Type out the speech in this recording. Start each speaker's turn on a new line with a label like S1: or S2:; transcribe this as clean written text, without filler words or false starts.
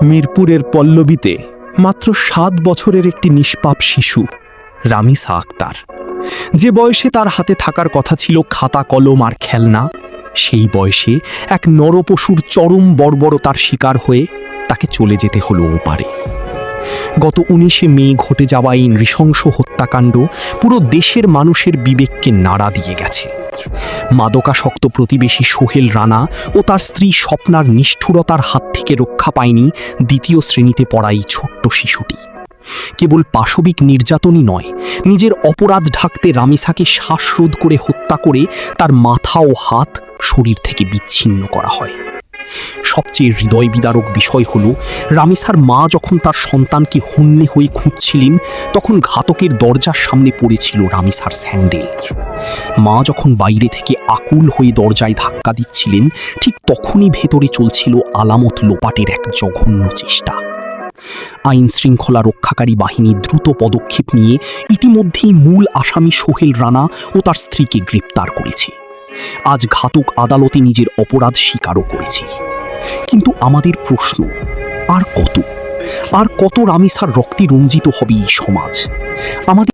S1: মিরপুরের পল্লবীতে মাত্র 7 বছরের একটি নিষ্পাপ শিশু রামিসা আক্তার, যে বয়সে তার হাতে থাকার কথা ছিল খাতা কলম আর খেলনা, সেই বয়সে এক নরপশুর চরম বর্বরতার শিকার হয়ে তাকে চলে যেতে হলো ওপারে। গত 19শে মে ঘটে যাওয়া এই নৃশংস হত্যাকাণ্ড পুরো দেশের মানুষের বিবেককে নাড়া দিয়ে গেছে। মাদকাসক্ত প্রতিবেশী সোহেল রানা ও তার স্ত্রী স্বপ্নার নিষ্ঠুরতার হাত থেকে রক্ষা পায়নি দ্বিতীয় শ্রেণীতে পড়া এই ছোট্ট শিশুটি। কেবল পাশবিক নির্যাতনই নয়, নিজের অপরাধ ঢাকতে রামিসাকে শ্বাসরোধ করে হত্যা করে তার মাথা ও হাত শরীর থেকে বিচ্ছিন্ন করা হয়। সবচেয়ে হৃদয় বিদারক বিষয় হল, রামিসার মা যখন তার সন্তানকে হন্যে হয়ে খুঁজছিলেন, তখন ঘাতকের দরজার সামনে পড়েছিল রামিসার স্যান্ডেল। মা যখন বাইরে থেকে আকুল হয়ে দরজায় ধাক্কা দিচ্ছিলেন, ঠিক তখনই ভেতরে চলছিল আলামত লোপাটের এক জঘন্য চেষ্টা। আইন শৃঙ্খলা রক্ষাকারী বাহিনী দ্রুত পদক্ষেপ নিয়ে ইতিমধ্যেই মূল আসামি সোহেল রানা ও তার স্ত্রীকে গ্রেপ্তার করেছে। আজ ঘাতক আদালতে নিজের অপরাধ স্বীকারও করেছে। কিন্তু আমাদের প্রশ্ন, আর কত রামিসার রক্তে রঞ্জিত হবে এই সমাজ? আমাদের